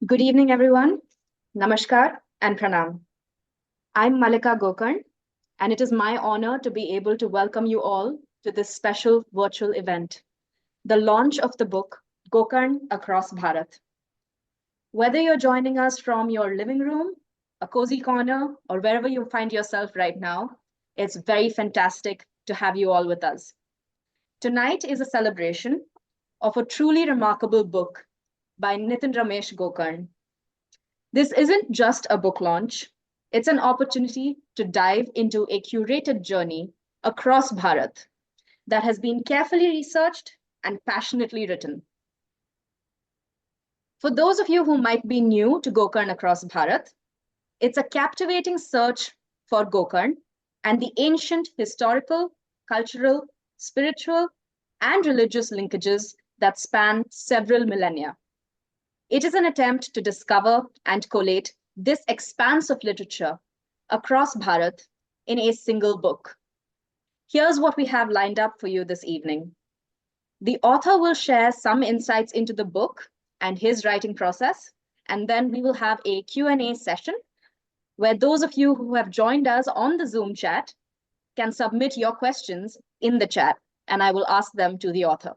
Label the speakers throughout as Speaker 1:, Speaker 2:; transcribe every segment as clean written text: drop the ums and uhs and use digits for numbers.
Speaker 1: Good evening, everyone. Namaskar and pranam. I'm Malika Gokarn, and it is my honor to be able to welcome you all to this special virtual event, the launch of the book Gokarn Across Bharat. Whether you're joining us from your living room, a cozy corner, or wherever you find yourself right now, it's very fantastic to have you all with us. Tonight is a celebration of a truly remarkable book by Nitin Ramesh Gokarn. This isn't just a book launch, it's an opportunity to dive into a curated journey across Bharat that has been carefully researched and passionately written. For those of you who might be new to Gokarn Across Bharat, it's a captivating search for Gokarn and the ancient historical, cultural, spiritual, and religious linkages that span several millennia. It is an attempt to discover and collate this expanse of literature across Bharat in a single book. Here's what we have lined up for you this evening. The author will share some insights into the book and his writing process, and then we will have a Q&A session where those of you who have joined us on the Zoom chat can submit your questions in the chat, and I will ask them to the author.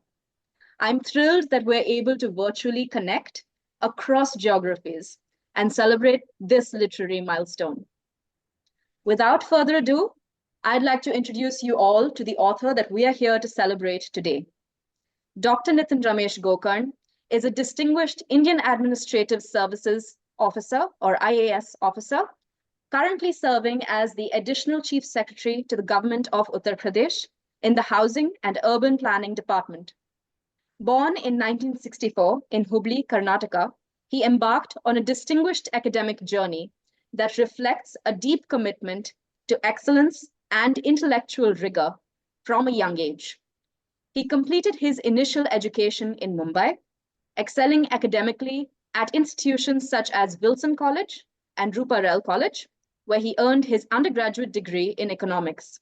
Speaker 1: I'm thrilled that we're able to virtually connect across geographies and celebrate this literary milestone. Without further ado, I'd like to introduce you all to the author that we are here to celebrate today. Dr. Nitin Ramesh Gokarn is a distinguished Indian Administrative Services Officer or IAS officer, currently serving as the Additional Chief Secretary to the Government of Uttar Pradesh in the Housing and Urban Planning Department. Born in 1964 in Hubli, Karnataka, he embarked on a distinguished academic journey that reflects a deep commitment to excellence and intellectual rigor from a young age. He completed his initial education in Mumbai, excelling academically at institutions such as Wilson College and Ruparel College, where he earned his undergraduate degree in economics.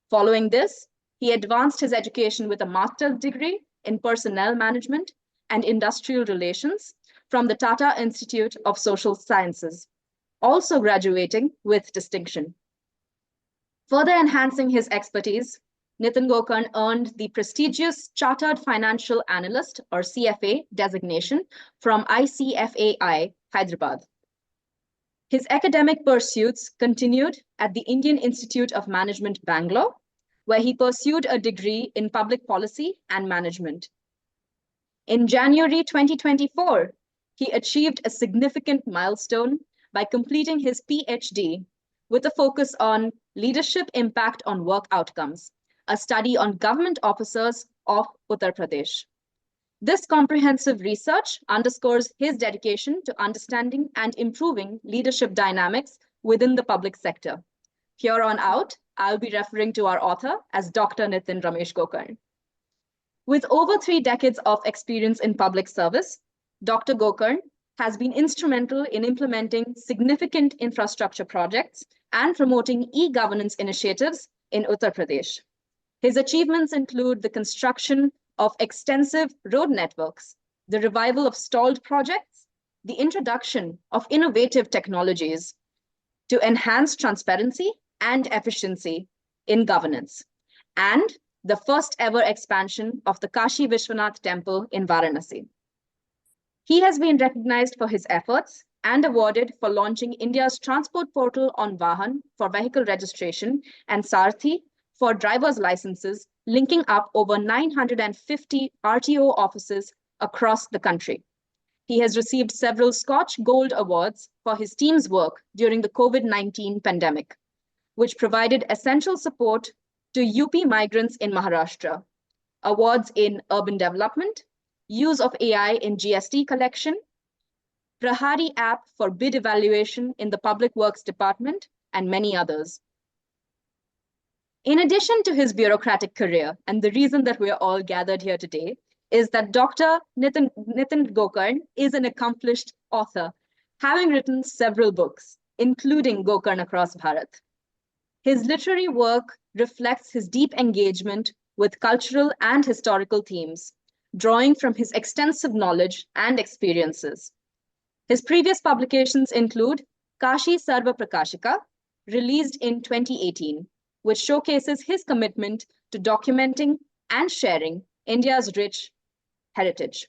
Speaker 1: Following this, he advanced his education with a master's degree in personnel management and industrial relations from the Tata Institute of Social Sciences, also graduating with distinction. Further enhancing his expertise, Nitin Gokarn earned the prestigious Chartered Financial Analyst or CFA designation from ICFAI, Hyderabad. His academic pursuits continued at the Indian Institute of Management, Bangalore, where he pursued a degree in public policy and management. In January 2024, he achieved a significant milestone by completing his PhD with a focus on leadership impact on work outcomes, a study on government officers of Uttar Pradesh. This comprehensive research underscores his dedication to understanding and improving leadership dynamics within the public sector. Here on out, I'll be referring to our author as Dr. Nitin Ramesh Gokarn. With over 3 decades of experience in public service, Dr. Gokarn has been instrumental in implementing significant infrastructure projects and promoting e-governance initiatives in Uttar Pradesh. His achievements include the construction of extensive road networks, the revival of stalled projects, the introduction of innovative technologies to enhance transparency and efficiency in governance, and the first ever expansion of the Kashi Vishwanath Temple in Varanasi. He has been recognized for his efforts and awarded for launching India's transport portal on Vahan for vehicle registration and Sarthi for driver's licenses, linking up over 950 RTO offices across the country. He has received several Scotch Gold Awards for his team's work during the COVID-19 pandemic, which provided essential support to UP migrants in Maharashtra, awards in urban development, use of AI in GST collection, Prahari app for bid evaluation in the Public Works Department, and many others. In addition to his bureaucratic career, and the reason that we are all gathered here today is that Dr. Nitin Gokarn is an accomplished author, having written several books, including Gokarn Across Bharat. His literary work reflects his deep engagement with cultural and historical themes, drawing from his extensive knowledge and experiences. His previous publications include Kashi Sarva Prakashika, released in 2018, which showcases his commitment to documenting and sharing India's rich heritage.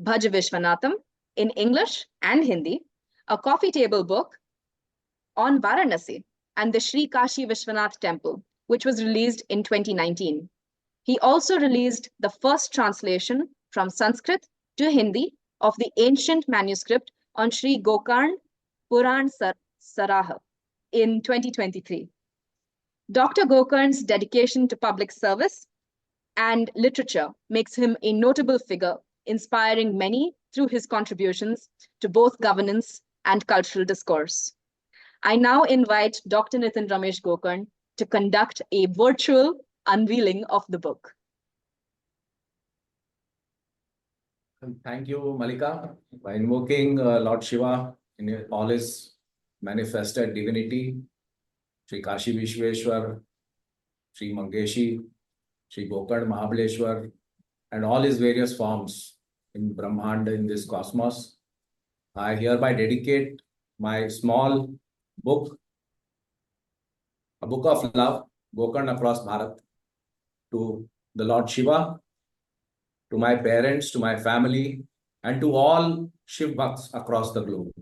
Speaker 1: Bhaj Vishwanatham, in English and Hindi, a coffee table book on Varanasi and the Sri Kashi Vishwanath Temple, which was released in 2019. He also released the first translation from Sanskrit to Hindi of the ancient manuscript on Sri Gokarn Purana Saraha in 2023. Dr. Gokarn's dedication to public service and literature makes him a notable figure, inspiring many through his contributions to both governance and cultural discourse. I now invite Dr. Nitin Ramesh Gokarn to conduct a virtual unveiling of the book.
Speaker 2: Thank you, Malika. By invoking Lord Shiva in all his manifested divinity, Sri Kashi Vishweshwar, Sri Mangeshi, Sri Gokarn Mahabaleshwar, and all his various forms in Brahmanda, in this cosmos, I hereby dedicate my small book, a book of love, Gokarn Across Bharat, to the Lord Shiva, to my parents, to my family, and to all Shiv Bhakts across the globe.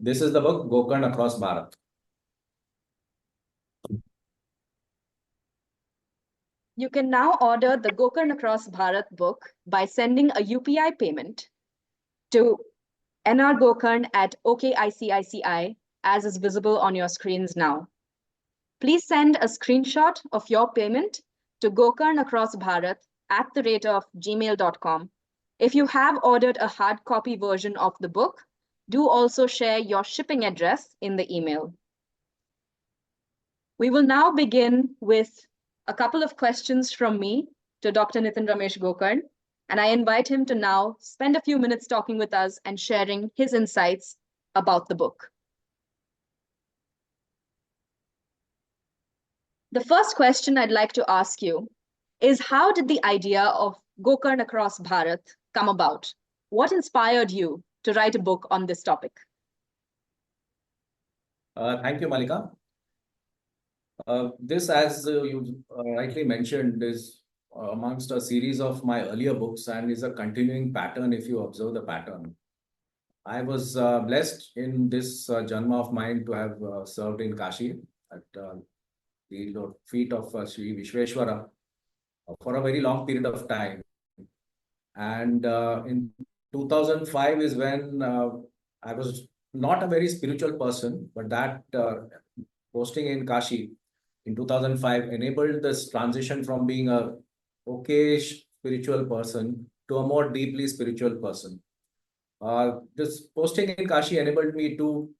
Speaker 2: This is the book, Gokarn Across Bharat.
Speaker 1: You can now order the Gokarn Across Bharat book by sending a UPI payment to NR Gokarn at OKICICI, as is visible on your screens now. Please send a screenshot of your payment to gokarnacrossbharat@gmail.com. If you have ordered a hard copy version of the book, do also share your shipping address in the email. We will now begin with a couple of questions from me to Dr. Nitin Ramesh Gokarn, and I invite him to now spend a few minutes talking with us and sharing his insights about the book. The first question I'd like to ask you is, how did the idea of Gokarn Across Bharat come about? What inspired you to write a book on this topic?
Speaker 2: Thank you, Malika. This, as you rightly mentioned, is amongst a series of my earlier books and is a continuing pattern if you observe the pattern. I was blessed in this Janma of mine to have served in Kashi at the feet of Sri Vishweshwara for a very long period of time. And in 2005 is when I was not a very spiritual person, but that posting in Kashi in 2005 enabled this transition from being a okayish spiritual person to a more deeply spiritual person. This posting in Kashi enabled me to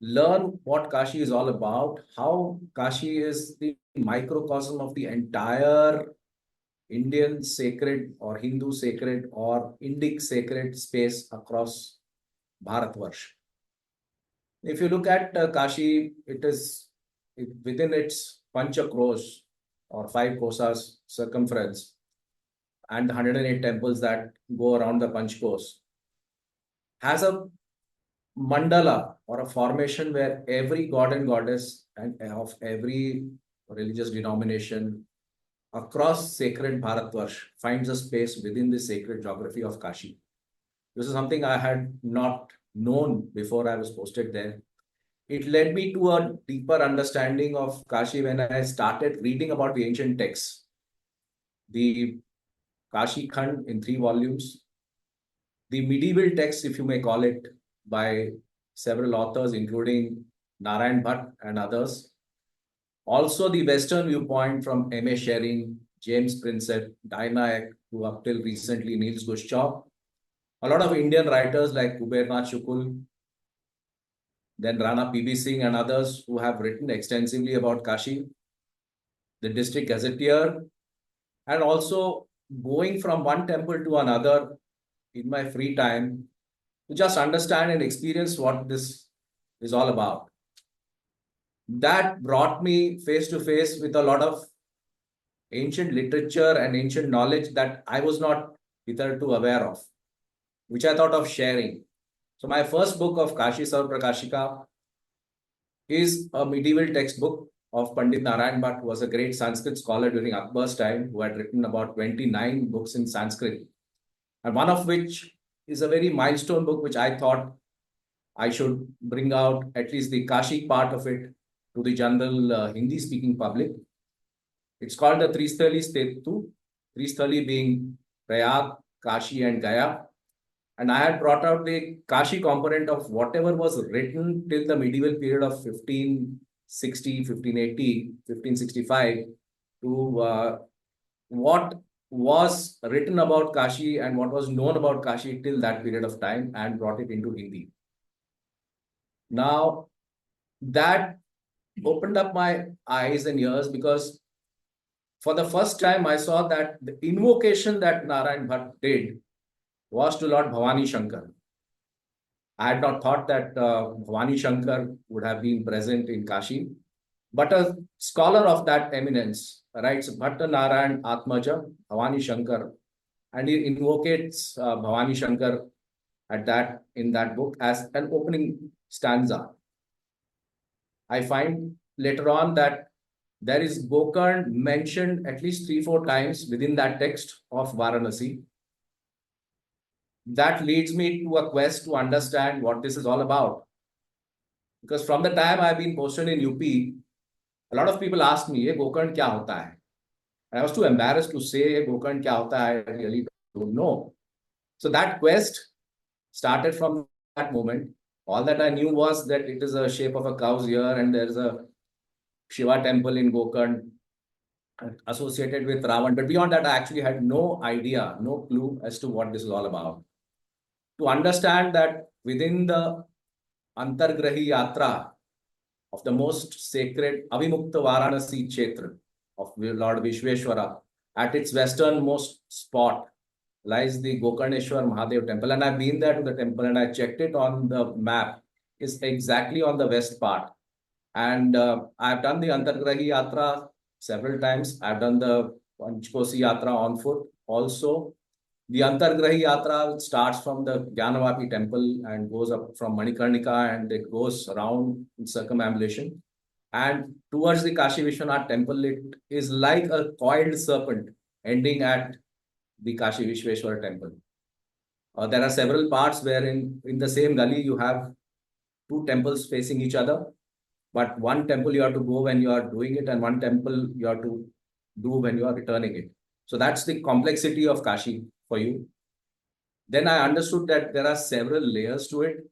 Speaker 2: learn what Kashi is all about, how Kashi is the microcosm of the entire Indian sacred or Hindu sacred or Indic sacred space across Bharatvarsha. If you look at Kashi, it is within its Pancha Kros or 5 kosas circumference and the 108 temples that go around the Panch Kos, has a mandala or a formation where every god and goddess and of every religious denomination across sacred Bharatvarsha finds a space within the sacred geography of Kashi. This is something I had not known before I was posted there. It led me to a deeper understanding of Kashi when I started reading about the ancient texts. The Kashi Khand in 3 volumes, the medieval texts, if you may call it, by several authors, including Narayan Bhatt and others. Also, the Western viewpoint from M.A. Schering, James Prinsep, Dainayak, who up till recently Niels Guschov. A lot of Indian writers like Kubernath Shukul, then Rana P.B. Singh and others who have written extensively about Kashi, the district gazetteer, and also going from one temple to another in my free time to just understand and experience what this is all about. That brought me face to face with a lot of ancient literature and ancient knowledge that I was not hitherto aware of, which I thought of sharing. So my first book of Kashi Saur Prakashika is a medieval textbook of Pandit Narayan Bhatt, who was a great Sanskrit scholar during Akbar's time, who had written about 29 books in Sanskrit, and one of which is a very milestone book, which I thought I should bring out at least the Kashi part of it to the general Hindi-speaking public. It's called the Tristali Stetu, Tristali being Prayag, Kashi and Gaya. And I had brought out the Kashi component of whatever was written till the medieval period of 1560, 1580, 1565 to what was written about Kashi and what was known about Kashi till that period of time, and brought it into Hindi. Now, that opened up my eyes and ears, because for the first time I saw that the invocation that Narayan Bhatt did was to Lord Bhavani Shankar. I had not thought that Bhavani Shankar would have been present in Kashi, but a scholar of that eminence writes Bhatta Narayan Atmaja Bhavani Shankar, and he invocates Bhavani Shankar in that book as an opening stanza. I find later on that there is Gokarn mentioned at least 3-4 times within that text of Varanasi. That leads me to a quest to understand what this is all about. Because from the time I've been posted in UP, a lot of people ask me, "Ye Gokarn kya hota hai?" And I was too embarrassed to say, Gokarn kya hota hai? I really don't know. So that quest started from that moment. All that I knew was that it is a shape of a cow's ear, and there's a Shiva temple in Gokarn associated with Ravan. But beyond that, I actually had no idea, no clue as to what this is all about. To understand that within the Antargrahi Yatra of the most sacred Avimukta Varanasi Kshetra of Lord Vishweshwara, at its westernmost spot lies the Gokarneshwar Mahadev temple. And I've been there to the temple, and I checked it on the map. It's exactly on the west part. And I've done the Antargrahi Yatra several times. I've done the Panchkosi Yatra on foot also. The Antargrahi Yatra starts from the Jnanavapi temple and goes up from Manikarnika, and it goes around in circumambulation. And towards the Kashi Vishwanath temple, it is like a coiled serpent ending at the Kashi Vishweshwar temple. There are several parts wherein in the same gully you have two temples facing each other, but one temple you have to go when you are doing it, and one temple you have to do when you are returning it. So that's the complexity of Kashi for you. Then I understood that there are several layers to it.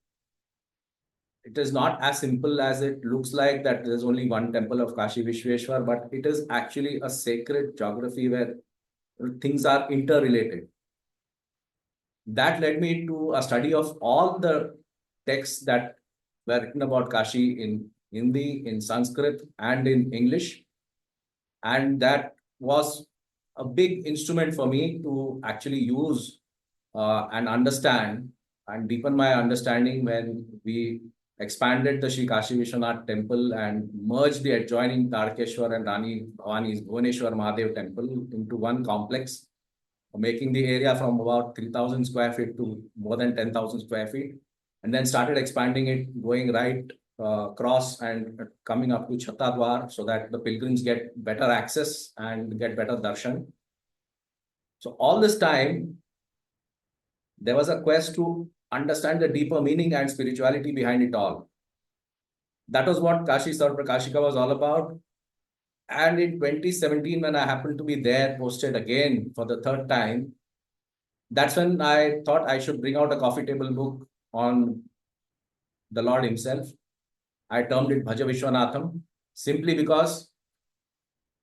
Speaker 2: It is not as simple as it looks like, that there's only one temple of Kashi Vishweshwar, but it is actually a sacred geography where things are interrelated. That led me to a study of all the texts that were written about Kashi in Hindi, in Sanskrit, and in English. And that was a big instrument for me to actually use and understand and deepen my understanding when we expanded the Sri Kashi Vishwanath temple and merged the adjoining Tadkeshwar and Rani Bhavani's Bhuvaneshwar Mahadev temple into one complex, making the area from about 3,000 square feet to more than 10,000 square feet, and then started expanding it, going right across and coming up to Chhatadwar, so that the pilgrims get better access and get better darshan. So all this time, there was a quest to understand the deeper meaning and spirituality behind it all. That was what Kashi Saur Prakashika was all about. And in 2017, when I happened to be there, posted again for the third time, that's when I thought I should bring out a coffee table book on the Lord himself. I termed it Bhaja Vishwanatham, simply because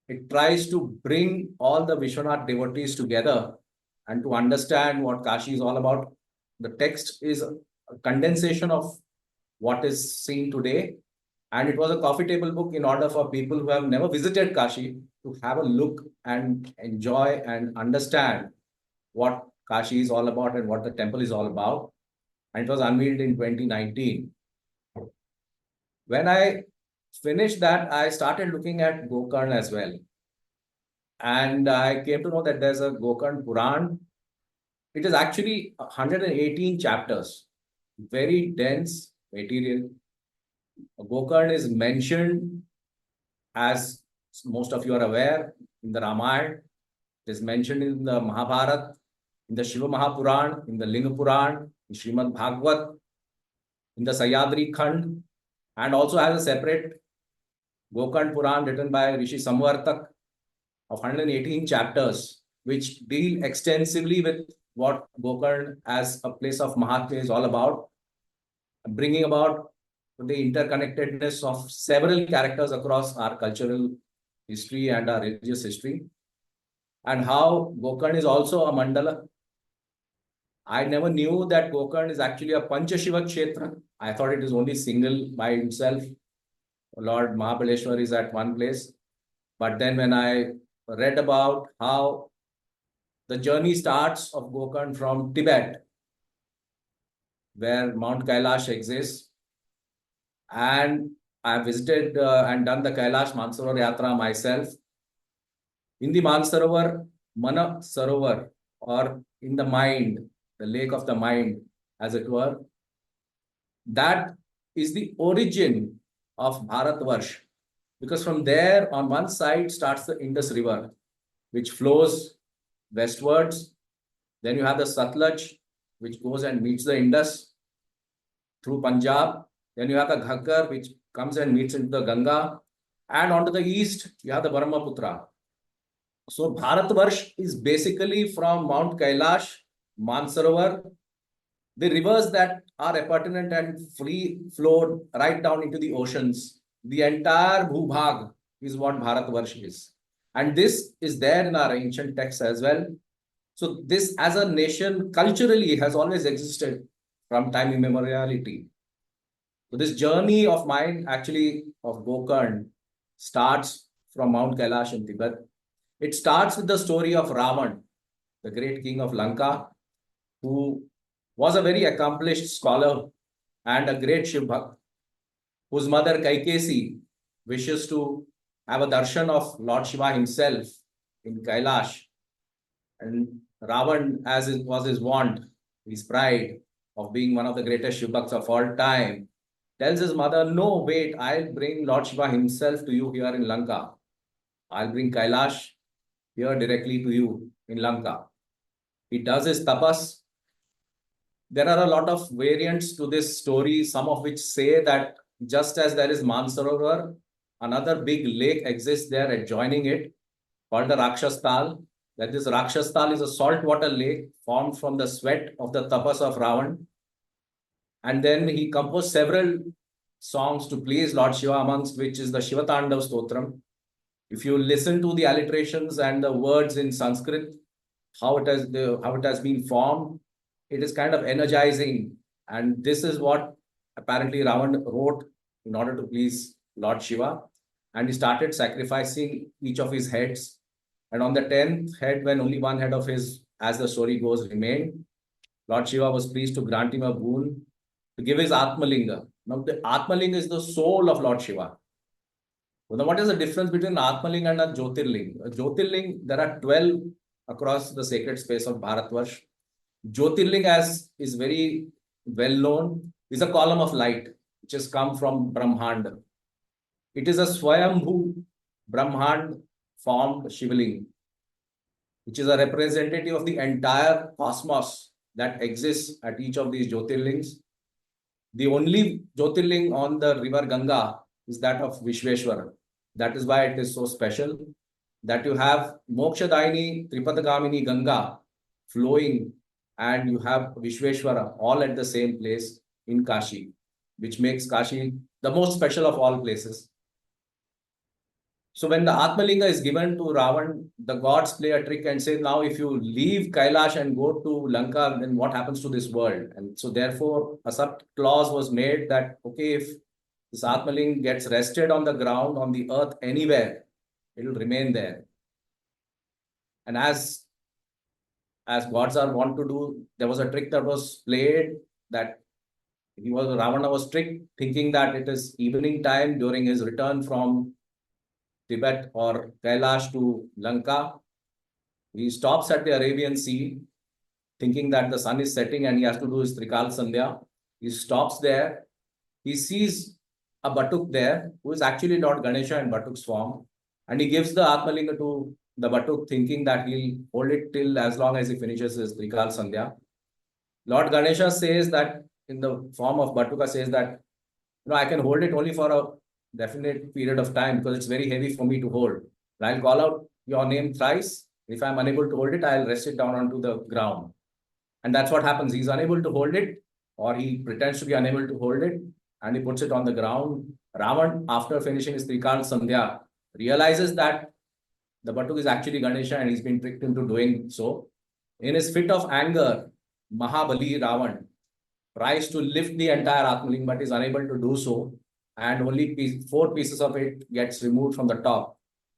Speaker 2: it tries to bring all the Vishwanath devotees together and to understand what Kashi is all about. The text is a condensation of what is seen today. And it was a coffee table book in order for people who have never visited Kashi to have a look and enjoy and understand what Kashi is all about and what the temple is all about. And it was unveiled in 2019. When I finished that, I started looking at Gokarn as well. And I came to know that there's a Gokarn Purana, It is actually 118 chapters, very dense material. Gokarn is mentioned, as most of you are aware, in the Ramayana. It is mentioned in the Mahabharat, in the Shiva Purana, in the Linga Purana, in Shrimad Bhagwat, in the Sahyadri Khand, and also has a separate Gokarn Purana written by Rishi Samvartak of 118 chapters, which deal extensively with what Gokarn as a place of Mahatma is all about, bringing about the interconnectedness of several characters across our cultural history and our religious history, and how Gokarn is also a mandala. I never knew that Gokarn is actually a Panchashiva Kshetra. I thought it is only single by himself. Lord Mahabaleshwar is at one place. But then when I read about how the journey starts of Gokarn from Tibet, where Mount Kailash exists, and I have visited and done the Kailash Mansarovar Yatra myself. In the Mansarovar, Mana Sarovar, or in the mind, the lake of the mind, as it were, that is the origin of Bharatvarsha. Because from there, on one side, starts the Indus River, which flows westwards. Then you have the Satluj, which goes and meets the Indus through Punjab. Then you have the Ghaggar, which comes and meets into the Ganga. And onto the east, you have the Brahmaputra. So Bharatvarsh is basically from Mount Kailash, Mansarovar, the rivers that are appurtenant and free flowed right down into the oceans. The entire Bhubhag is what Bharatvarsh is. And this is there in our ancient texts as well. So this as a nation culturally has always existed from time immemoriality. So this journey of mine actually of Gokarn starts from Mount Kailash in Tibet. It starts with the story of Ravan, the great king of Lanka, who was a very accomplished scholar and a great Shiv Bhakt, whose mother Kaikesi wishes to have a darshan of Lord Shiva himself in Kailash. And Ravan, as it was his wont, his pride of being one of the greatest Shiv Bhakts of all time, tells his mother, no, wait, I'll bring Lord Shiva himself to you here in Lanka. I'll bring Kailash here directly to you in Lanka. He does his tapas. There are a lot of variants to this story, some of which say that just as there is Mansarovar, another big lake exists there adjoining it, called the Rakshastal. That this Rakshastal is a saltwater lake formed from the sweat of the tapas of Ravan. And then he composed several songs to please Lord Shiva, amongst which is the Shiva Tandav Stotram. If you listen to the alliterations and the words in Sanskrit, how it has been formed, it is kind of energizing. And this is what apparently Ravan wrote in order to please Lord Shiva. And he started sacrificing each of his heads. And on the 10th head, when only one head of his, as the story goes, remained, Lord Shiva was pleased to grant him a boon to give his Atmalinga. Now, the Atmalinga is the soul of Lord Shiva. So now what is the difference between Atmalinga and a Jyotirling? A Jyotirling, there are 12 across the sacred space of Bharatvarsh. Jyotirling, as is very well known, is a column of light which has come from Brahmand. It is a Swayambhu Brahmand formed Shivling, which is a representative of the entire cosmos that exists at each of these Jyotirlings. The only Jyotirling on the river Ganga is that of Vishveshwara. That is why it is so special that you have Mokshadaini Tripadagamini Ganga flowing, and you have Vishveshwara all at the same place in Kashi, which makes Kashi the most special of all places. So when the Atmalinga is given to Ravan, the gods play a trick and say, now if you leave Kailash and go to Lanka, then what happens to this world? And so therefore a sub clause was made that, okay, if this Atmaling gets rested on the ground, on the earth, anywhere, it will remain there. And as gods are wont to do, there was a trick that was played that Ravana was tricked, thinking that it is evening time during his return from Tibet or Kailash to Lanka. He stops at the Arabian Sea, thinking that the sun is setting and he has to do his Trikal Sandhya. He stops there. He sees a Batuk there, who is actually Lord Ganesha in Batuk's form. And he gives the Atmalinga to the Batuk, thinking that he'll hold it till as long as he finishes his Trikal Sandhya. Lord Ganesha says that, in the form of Batuka, says that, I can hold it only for a definite period of time because it's very heavy for me to hold. I'll call out your name thrice. If I'm unable to hold it, I'll rest it down onto the ground. And that's what happens. He's unable to hold it, or he pretends to be unable to hold it, and he puts it on the ground. Ravan, after finishing his Trikal Sandhya, realizes that the Batuk is actually Ganesha and he's been tricked into doing so. In his fit of anger, Mahabali Ravan tries to lift the entire Atmalinga, but is unable to do so. And only 4 pieces of it gets removed from the top,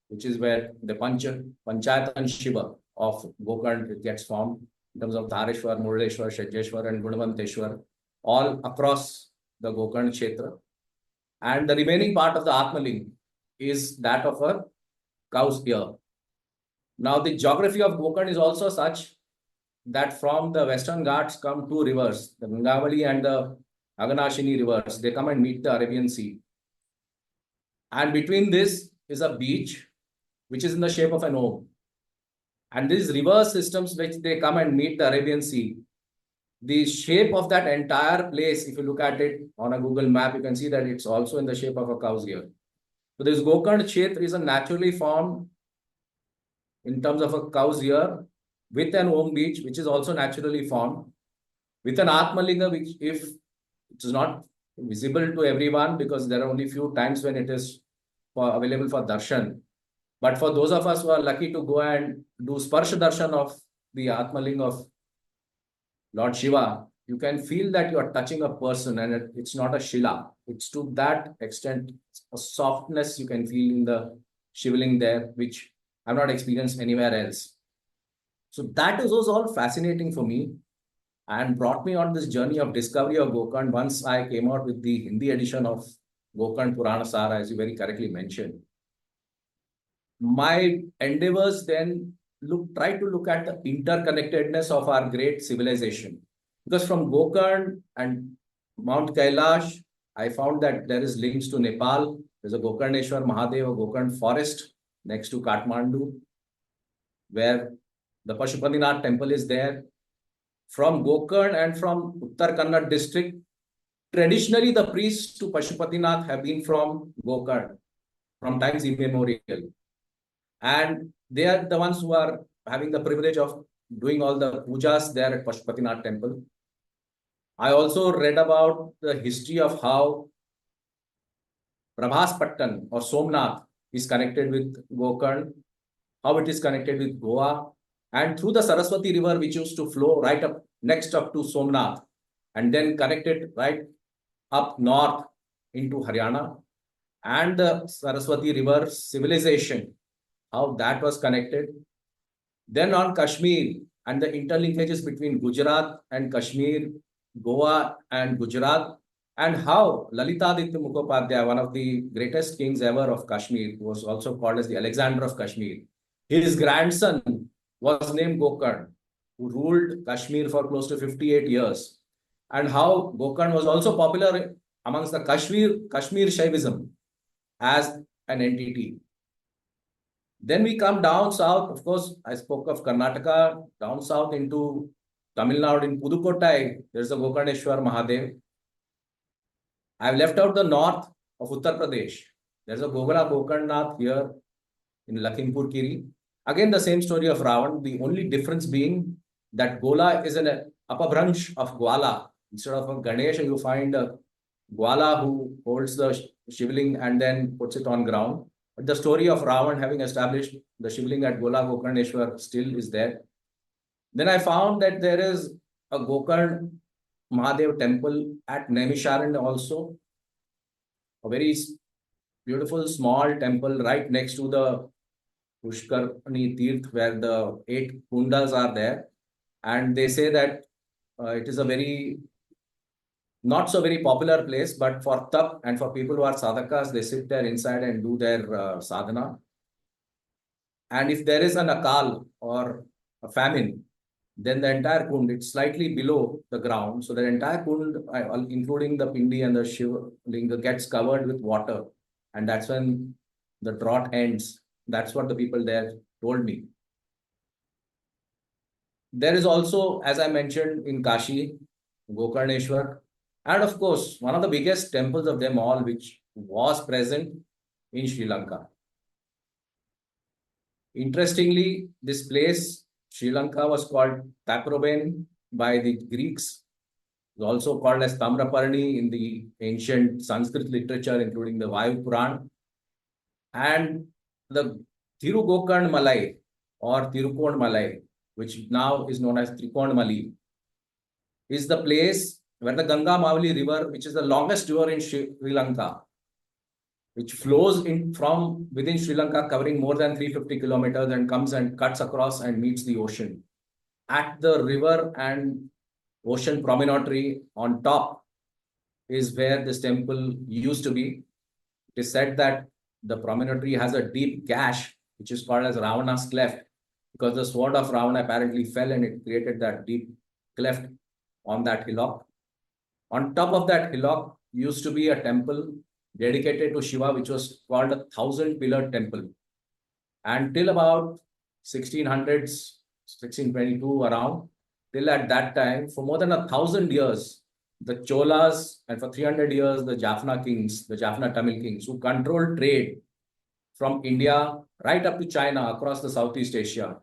Speaker 2: which is where the Panchayatan Shiva of Gokarn gets formed, in terms of Dhareshwar, Murleshwar, Shajeshwar, and Gunavanteshwar, all across the Gokarn Kshetra. And the remaining part of the Atmalinga is that of a cow's ear. Now, the geography of Gokarn is also such that from the Western Ghats come 2 rivers, the Gangavali and the Aganashini rivers. They come and meet the Arabian Sea. And between this is a beach, which is in the shape of an O. And these river systems, which they come and meet the Arabian Sea, the shape of that entire place, if you look at it on a Google map, you can see that it's also in the shape of a cow's ear. So this Gokarn Kshetra is a naturally formed, in terms of a cow's ear, with an Om beach, which is also naturally formed, with an Atmalinga, which, if it is not visible to everyone, because there are only few times when it is available for darshan. But for those of us who are lucky to go and do Sparsha Darshan of the Atmalinga of Lord Shiva, you can feel that you are touching a person, and it's not a Shila. It's to that extent, a softness you can feel in the Shivling there, which I've not experienced anywhere else. So that was all fascinating for me and brought me on this journey of discovery of Gokarn once I came out with the Hindi edition of Gokarn Purana Sara, as you very correctly mentioned. My endeavors then try to look at the interconnectedness of our great civilization. Because from Gokarn and Mount Kailash, I found that there is links to Nepal. There's a Gokarneshwar Mahadev, a Gokarn forest next to Kathmandu, where the Pashupatinath temple is there. From Gokarn and from Uttar Kannada district, traditionally the priests to Pashupatinath have been from Gokarn, from times immemorial. And they are the ones who are having the privilege of doing all the pujas there at Pashupatinath temple. I also read about the history of how Prabhaspattan or Somnath is connected with Gokarn, how it is connected with Goa, and through the Saraswati river, which used to flow right up next up to Somnath, and then connected right up north into Haryana, and the Saraswati river civilization, how that was connected. Then on Kashmir and the interlinkages between Gujarat and Kashmir, Goa and Gujarat, and how Lalitaditya Mukhopadhyay, one of the greatest kings ever of Kashmir, was also called as the Alexander of Kashmir. His grandson was named Gokarn, who ruled Kashmir for close to 58 years. And how Gokarn was also popular amongst the Kashmir Shaivism as an entity. Then we come down south. Of course, I spoke of Karnataka, down south into Tamil Nadu in Pudukottai. There's the Gokarneshwar Mahadev. I've left out the north of Uttar Pradesh. There's a Gokarnath here in Lakhimpur Kiri. Again, the same story of Ravan. The only difference being that Gola is an upabranch of Gwala. Instead of a Ganesha, you find a Gwala who holds the Shivling and then puts it on ground. But the story of Ravan having established the Shivling at Gola Gokarneshwar still is there. Then I found that there is a Gokarn Mahadev temple at Naimisharan also. A very beautiful small temple right next to the Pushkarni Tirth, where the 8 kundas are there. And they say that it is a very not so very popular place, but for tap and for people who are sadhakas, they sit there inside and do their sadhana. And if there is an akal or a famine, Then the entire Kund, it's slightly below the ground. So the entire Kund, including the Pindi and the Shiva Linga, gets covered with water. And that's when the drought ends. That's what the people there told me. There is also, as I mentioned, in Kashi, Gokarneshwar, and of course, one of the biggest temples of them all, which was present in Sri Lanka. Interestingly, this place, Sri Lanka, was called Taprobane by the Greeks. It was also called as Tamraparni in the ancient Sanskrit literature, including the Vayu Purana. And the Thirugokarn Malai or Tirukond Malai, which now is known as Trikonmali, is the place where the Ganga Mavali River, which is the longest river in Sri Lanka, which flows in from within Sri Lanka, covering more than 350 kilometers and comes and cuts across and meets the ocean. At the river and ocean promontory on top is where this temple used to be. It is said that the promontory has a deep gash, which is called as Ravana's cleft, because the sword of Ravana apparently fell and it created that deep cleft on that hillock. On top of that hillock used to be a temple dedicated to Shiva, which was called a 1,000-pillared temple. And till about 1600s, 1622 around, till at that time, for more than 1,000 years, the Cholas, and for 300 years, the Jaffna kings, the Jaffna Tamil kings, who controlled trade from India right up to China, across the Southeast Asia,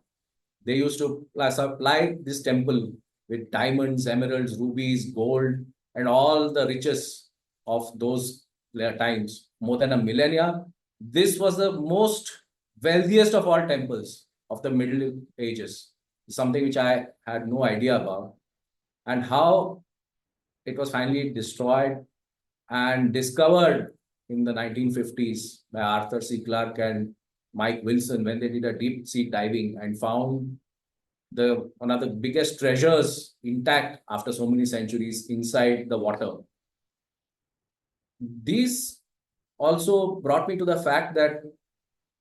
Speaker 2: they used to supply this temple with diamonds, emeralds, rubies, gold, and all the riches of those times, more than a millennia. This was the most wealthiest of all temples of the Middle Ages, something which I had no idea about, and how it was finally destroyed and discovered in the 1950s by Arthur C. Clarke and Mike Wilson when they did a deep sea diving and found one of the biggest treasures intact after so many centuries inside the water. These also brought me to the fact that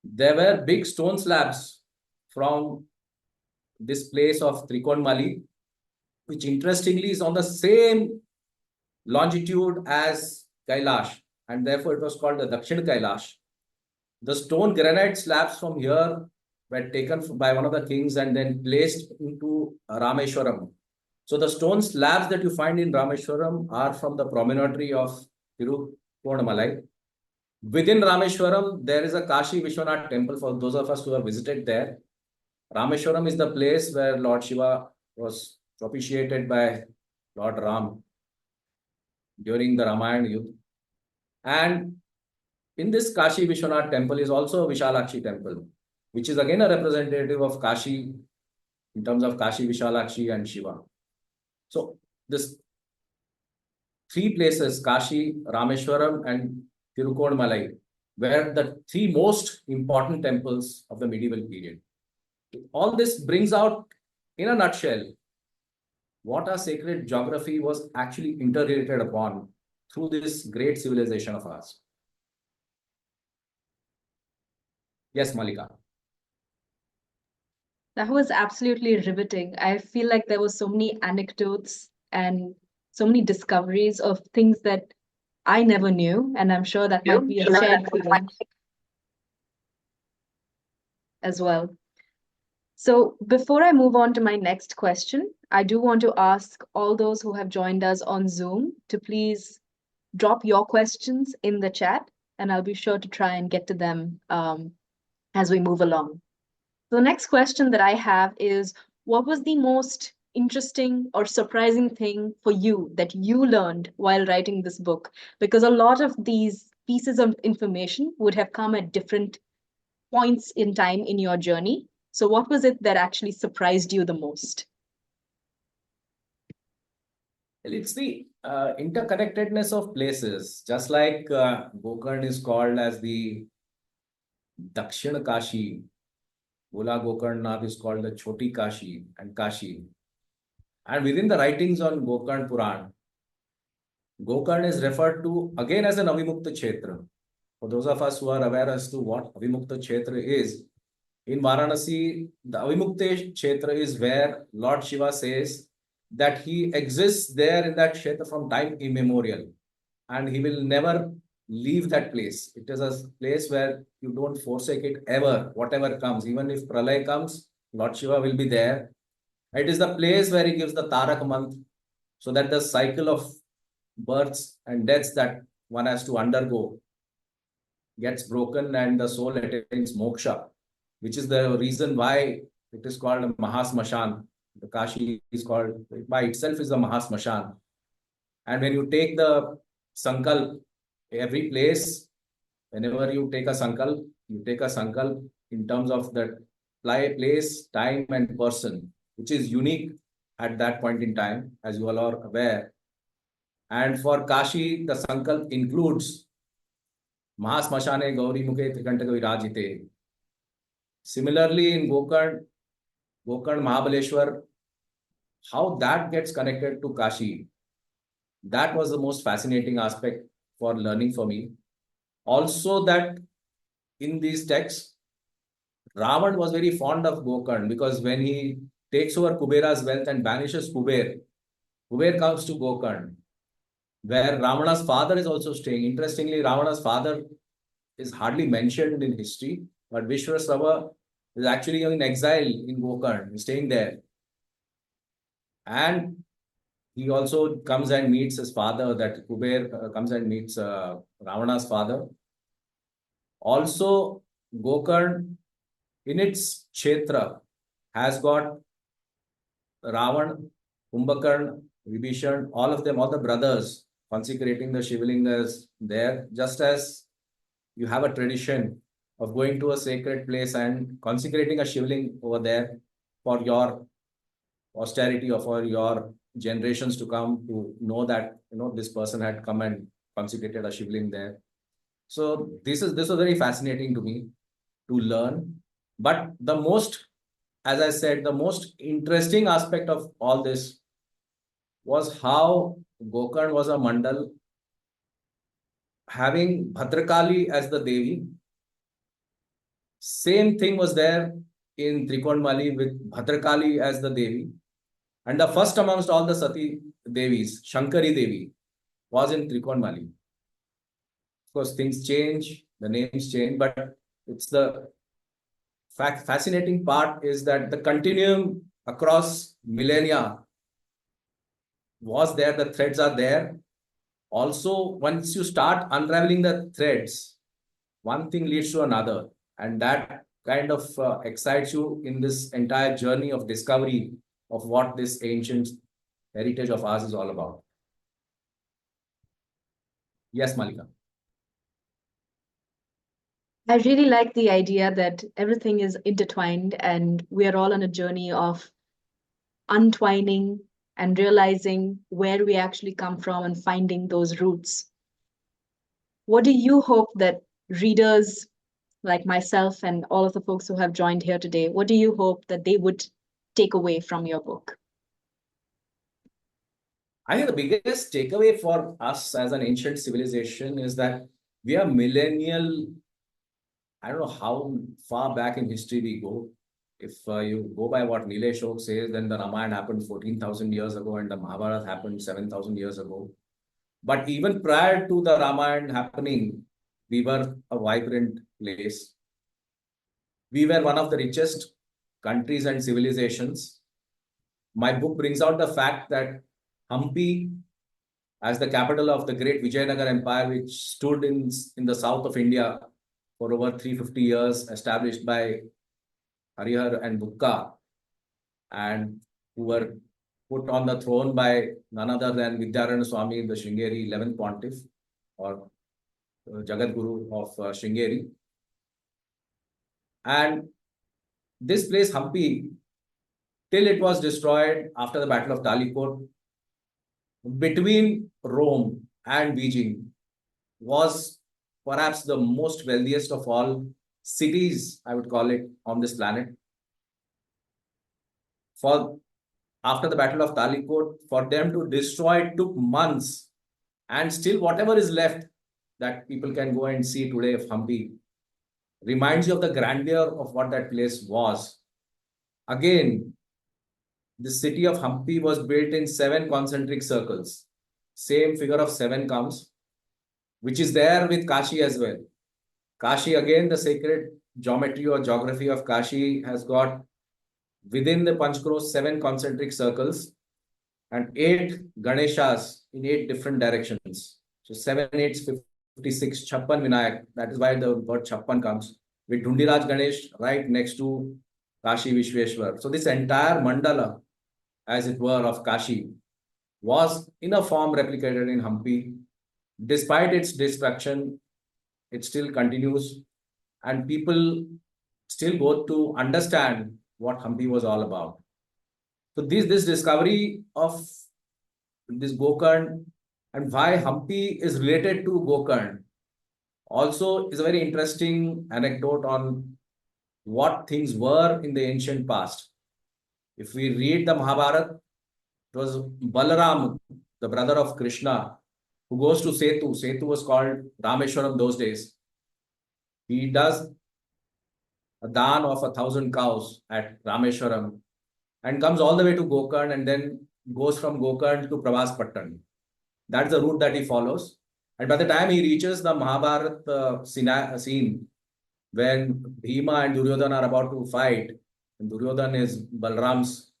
Speaker 2: there were big stone slabs from this place of Trikonmali, which interestingly is on the same longitude as Kailash, and therefore it was called the Dakshin Kailash. The stone granite slabs from here were taken by one of the kings and then placed into Rameshwaram. So the stone slabs that you find in Rameshwaram are from the promontory of Tirukonmalai. Within Rameshwaram, there is a Kashi Vishwanath temple for those of us who have visited there. Rameshwaram is the place where Lord Shiva was propitiated by Lord Ram during the Ramayana Yuddha. And in this Kashi Vishwanath temple is also a Vishalakshi temple, which is again a representative of Kashi in terms of Kashi, Vishalakshi, and Shiva. So this three places, Kashi, Rameshwaram, and Tirukonmalai, were the three most important temples of the medieval period. All this brings out, in a nutshell, what our sacred geography was actually interrelated upon through this great civilization of ours. Yes, Malika.
Speaker 1: That was absolutely riveting. I feel like there were so many anecdotes and so many discoveries of things that I never knew, and I'm sure that might be a shared feeling as well. So before I move on to my next question, I do want to ask all those who have joined us on Zoom to please drop your questions in the chat, and I'll be sure to try and get to them as we move along. So the next question that I have is, what was the most interesting or surprising thing for you that you learned while writing this book? Because a lot of these pieces of information would have come at different points in time in your journey. So what was it that actually surprised you the most?
Speaker 2: Well, it's the interconnectedness of places. Just like Gokarn is called as the Dakshina Kashi, Gola Gokarnath is called the Choti Kashi and Kashi. And within the writings on Gokarn Purana, Gokarn is referred to again as an Avimukta Kshetra. For those of us who are aware as to what Avimukta Kshetra is, In Varanasi, the Avimukte Kshetra is where Lord Shiva says that he exists there in that Kshetra from time immemorial, and he will never leave that place. It is a place where you don't forsake it ever, whatever comes. Even if Pralay comes, Lord Shiva will be there. It is the place where he gives the Tarak month, so that the cycle of births and deaths that one has to undergo gets broken and the soul attains moksha, which is the reason why it is called a Mahasmashan. The Kashi is called, by itself is a Mahasmashan. And when you take the Sankalp, every place, whenever you take a Sankalp in terms of the place, time, and person, which is unique at that point in time, as you all are aware. And for Kashi, the Sankalp includes Mahasmashane Gauri Mukhe Trikantaka Virajite. Similarly, in Gokarn Mahabaleshwar, how that gets connected to Kashi, that was the most fascinating aspect for learning for me. Also, that in these texts, Ravan was very fond of Gokarn, because when he takes over Kubera's wealth and banishes Kuber comes to Gokarn, where Ravana's father is also staying. Interestingly, Ravana's father is hardly mentioned in history, but Vishwasrava is actually in exile in Gokarn, staying there. And he also comes and meets his father, that Kuber comes and meets Ravana's father. Also, Gokarn, in its Kshetra, has got Ravan, Kumbhakarna, Vibhishan, all of them, all the brothers, consecrating the Shivlingas there, just as you have a tradition of going to a sacred place and consecrating a Shivling over there for your austerity or for your generations to come, to know that this person had come and consecrated a Shivling there. So this was very fascinating to me to learn. But the most, as I said, the most interesting aspect of all this was how Gokarn was a mandal having Bhadrakali as the Devi. Same thing was there in Trikonmali with Bhadrakali as the Devi. And the first amongst all the Sati Devis, Shankari Devi, was in Trikonmali. Of course, things change, the names change, but it's the fascinating part is that the continuum across millennia was there, the threads are there. Also, once you start unraveling the threads, one thing leads to another, and that kind of excites you in this entire journey of discovery of what this ancient heritage of ours is all about. Yes, Malika.
Speaker 1: I really like the idea that everything is intertwined and we are all on a journey of untwining and realizing where we actually come from and finding those roots. What do you hope that readers like myself and all of the folks who have joined here today, what do you hope that they would take away from your book?
Speaker 2: I think the biggest takeaway for us as an ancient civilization is that we are millennial. I don't know how far back in history we go. If you go by what Nilesh Shok says, then the Ramayana happened 14,000 years ago and the Mahabharat happened 7,000 years ago. But even prior to the Ramayana happening, we were a vibrant place. We were one of the richest countries and civilizations. My book brings out the fact that Hampi, as the capital of the great Vijayanagar Empire, which stood in the south of India for over 350 years, established by Harihar and Bukka, and who were put on the throne by none other than Vidyaranyana Swami, the Sringeri 11th Pontiff, or Jagat Guru of Sringeri. And this place, Hampi, till it was destroyed after the Battle of Talikot, between Rome and Beijing, was perhaps the most wealthiest of all cities, I would call it, on this planet. After the Battle of Talikot, for them to destroy it took months. And still, whatever is left that people can go and see today of Hampi, reminds you of the grandeur of what that place was. Again, the city of Hampi was built in 7 concentric circles. Same figure of 7 comes, which is there with Kashi as well. Kashi, again, the sacred geometry or geography of Kashi has got within the Panchkrosh 7 concentric circles and 8 Ganeshas in 8 different directions. So 7, 8, 56, Chappan Vinayak. That is why the word Chappan comes with Dhundiraj Ganesh right next to Kashi Vishweshwar. So this entire mandala, as it were, of Kashi was in a form replicated in Hampi. Despite its destruction, it still continues, and people still go to understand what Hampi was all about. So this discovery of this Gokarn and why Hampi is related to Gokarn also is a very interesting anecdote on what things were in the ancient past. If we read the Mahabharat, it was Balaram, the brother of Krishna, who goes to Setu. Setu was called Rameshwaram those days. He does a dan of 1,000 cows at Rameshwaram and comes all the way to Gokarn and then goes from Gokarn to Pravaspattan. That's the route that he follows. And by the time he reaches the Mahabharat scene, when Bhima and Duryodhana are about to fight, and Duryodhana is Balram's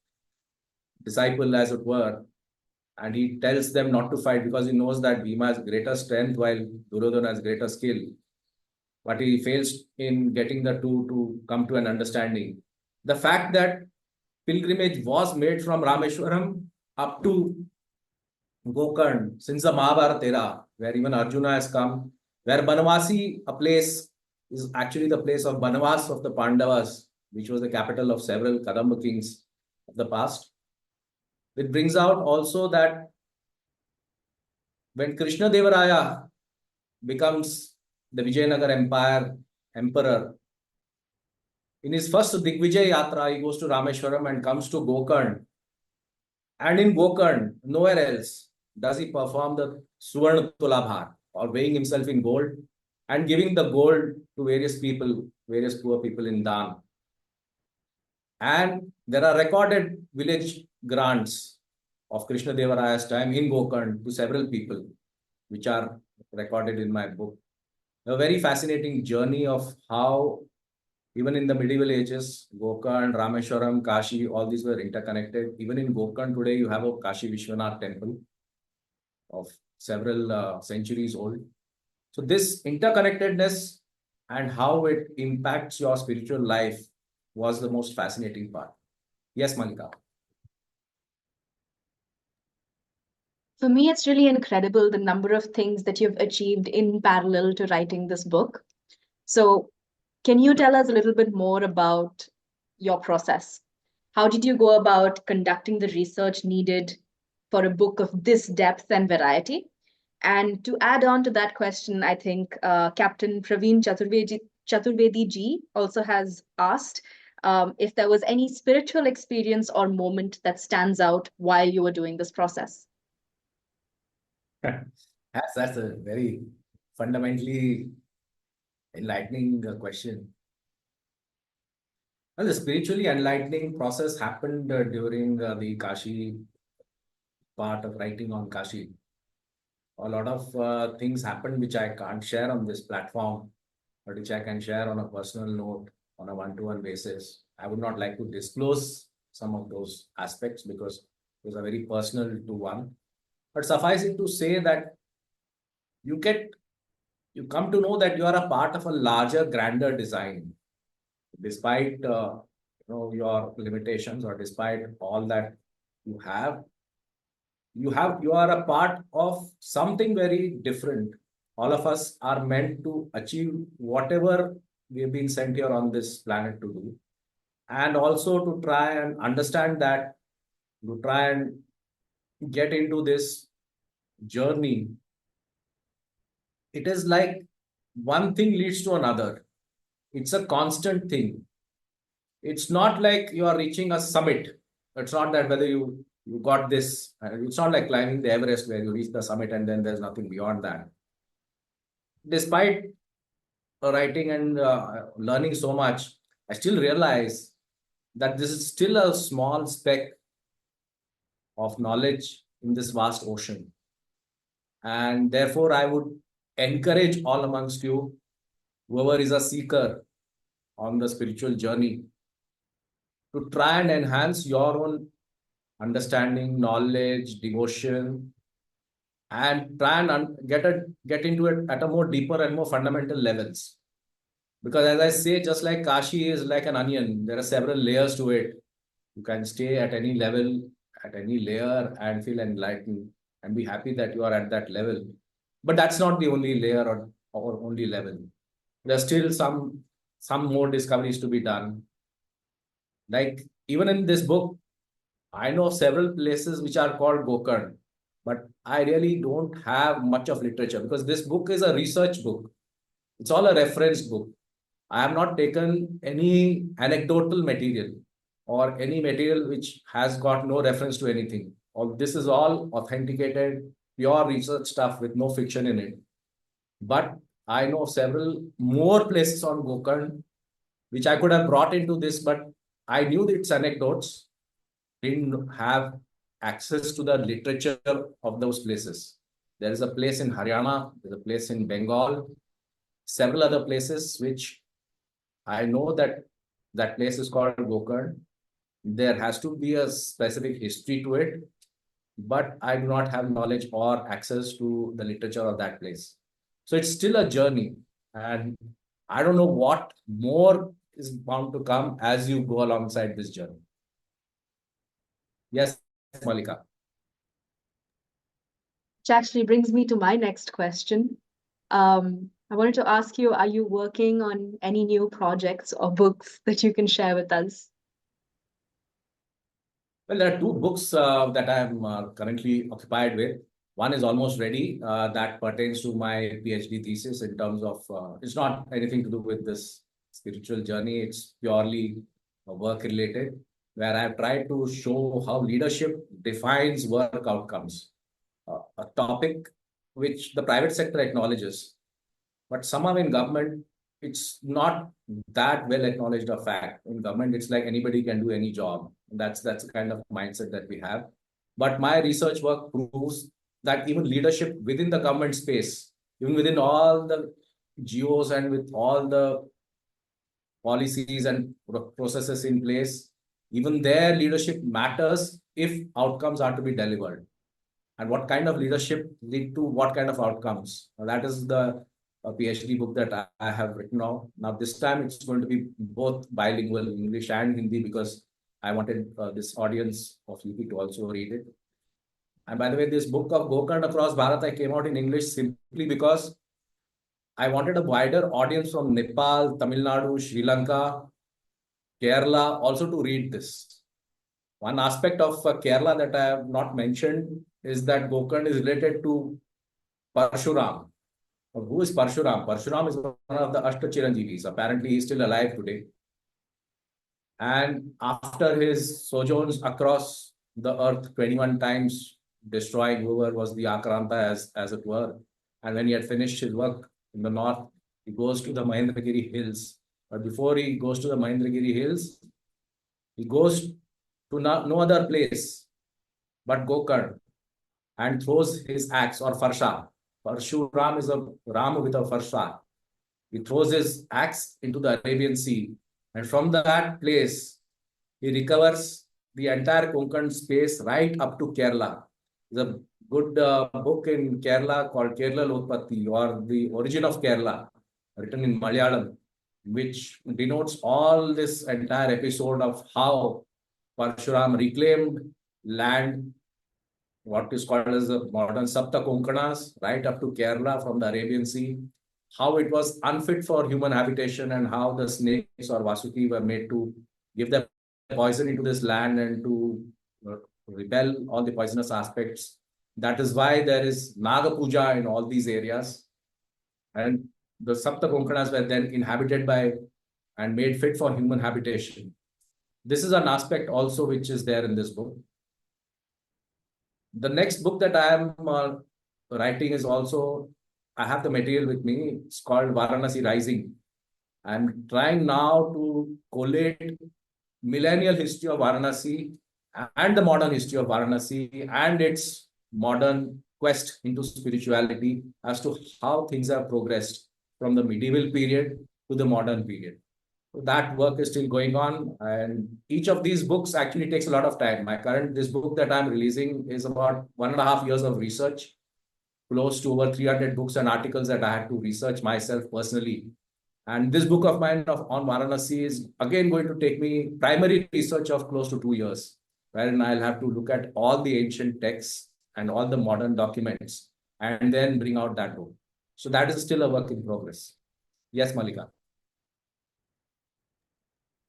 Speaker 2: disciple, as it were, and he tells them not to fight because he knows that Bhima has greater strength while Duryodhana has greater skill. But he fails in getting the two to come to an understanding. The fact that pilgrimage was made from Rameshwaram up to Gokarn since the Mahabharata era, where even Arjuna has come, where Banavasi, a place, is actually the place of Banavas of the Pandavas, which was the capital of several Kadamba kings of the past. It brings out also that when Krishna Devaraya becomes the Vijayanagar Empire emperor, in his first Digvijay Yatra, he goes to Rameshwaram and comes to Gokarn. And in Gokarn, nowhere else does he perform the Suvarna Tulabhar, or weighing himself in gold and giving the gold to various people, various poor people in Dan. And there are recorded village grants of Krishna Devaraya's time in Gokarn to several people, which are recorded in my book. A very fascinating journey of how, even in the medieval ages, Gokarn, Rameshwaram, Kashi, all these were interconnected. Even in Gokarn today, you have a Kashi Vishwanath temple of several centuries old. So this interconnectedness and how it impacts your spiritual life was the most fascinating part. Yes, Malika.
Speaker 1: For me, it's really incredible the number of things that you've achieved in parallel to writing this book. So, can you tell us a little bit more about your process? How did you go about conducting the research needed for a book of this depth and variety? And to add on to that question, I think Captain Praveen Chaturvedi ji also has asked if there was any spiritual experience or moment that stands out while you were doing this process.
Speaker 2: That's a very fundamentally enlightening question. Well, the spiritually enlightening process happened during the Kashi part of writing on Kashi. A lot of things happened which I can't share on this platform, but which I can share on a personal note on a one-to-one basis. I would not like to disclose some of those aspects because those are very personal to one. But suffice it to say that you come to know that you are a part of a larger, grander design, despite your limitations or despite all that you have. You are a part of something very different. All of us are meant to achieve whatever we have been sent here on this planet to do, and also to try and understand that, to try and get into this journey. It is like one thing leads to another. It's a constant thing. It's not like you are reaching a summit. It's not that whether you got this. It's not like climbing the Everest where you reach the summit and then there's nothing beyond that. Despite writing and learning so much, I still realize that this is still a small speck of knowledge in this vast ocean. And therefore, I would encourage all amongst you, whoever is a seeker on the spiritual journey, to try and enhance your own understanding, knowledge, devotion, and try and get into it at a more deeper and more fundamental levels. Because as I say, just like Kashi is like an onion, there are several layers to it. You can stay at any level, at any layer, and feel enlightened and be happy that you are at that level. But that's not the only layer or only level. There's still some more discoveries to be done. Like even in this book, I know several places which are called Gokarn, but I really don't have much of literature because this book is a research book. It's all a reference book. I have not taken any anecdotal material or any material which has got no reference to anything. All this is all authenticated, pure research stuff with no fiction in it. But I know several more places on Gokarn which I could have brought into this, but I knew its anecdotes, didn't have access to the literature of those places. There is a place in Haryana, there's a place in Bengal, several other places which I know that that place is called Gokarn. There has to be a specific history to it, but I do not have knowledge or access to the literature of that place. So it's still a journey, and I don't know what more is bound to come as you go alongside this journey. Yes, Malika.
Speaker 1: Which actually brings me to my next question. I wanted to ask you, are you working on any new projects or books that you can share with us?
Speaker 2: Well, there are two books that I am currently occupied with. One is almost ready. That pertains to my PhD thesis in terms of, it's not anything to do with this spiritual journey. It's purely work related, where I've tried to show how leadership defines work outcomes, a topic which the private sector acknowledges, but somehow in government, it's not that well acknowledged a fact. In government, it's like anybody can do any job. That's the kind of mindset that we have. But my research work proves that even leadership within the government space, even within all the geos and with all the policies and processes in place, even their leadership matters if outcomes are to be delivered. And what kind of leadership lead to what kind of outcomes? That is the PhD book that I have written now. Now, this time it's going to be both bilingual, English and Hindi, because I wanted this audience of UP to also read it. And by the way, this book of Gokarn Across Bharat, I came out in English simply because I wanted a wider audience from Nepal, Tamil Nadu, Sri Lanka, Kerala also to read this. One aspect of Kerala that I have not mentioned is that Gokarn is related to Parshuram. Who is Parshuram? Parshuram is one of the Ashtachiranjeevis. Apparently, he is still alive today. And after his sojourns across the earth 21 times, destroying whoever was the Akranta, as it were, and when he had finished his work in the north, he goes to the Mahendragiri Hills. But before he goes to the Mahendragiri Hills, he goes to no other place but Gokarn and throws his axe or farsha. Parshuram is a Ram with a farsha. He throws his axe into the Arabian Sea, and from that place, he recovers the entire Konkan space right up to Kerala. There's a good book in Kerala called Kerala Lotpatti, or The Origin of Kerala, written in Malayalam, which denotes all this entire episode of how Parshuram reclaimed land, what is called as the modern Sapta Konkanas, right up to Kerala from the Arabian Sea, how it was unfit for human habitation and how the snakes or Vasuki were made to give the poison into this land and to repel all the poisonous aspects. That is why there is Naga Puja in all these areas. And the Sapta Konkanas were then inhabited by and made fit for human habitation. This is an aspect also which is there in this book. The next book that I am writing is also I have the material with me. It's called Varanasi Rising. I'm trying now to collate millennial history of Varanasi and the modern history of Varanasi and its modern quest into spirituality as to how things have progressed from the medieval period to the modern period. So that work is still going on, and each of these books actually takes a lot of time. This book that I'm releasing is about 1.5 years of research, close to over 300 books and articles that I had to research myself personally. And this book of mine on Varanasi is again going to take me primary research of close to 2 years, wherein I'll have to look at all the ancient texts and all the modern documents and then bring out that book. So that is still a work in progress. Yes, Malika.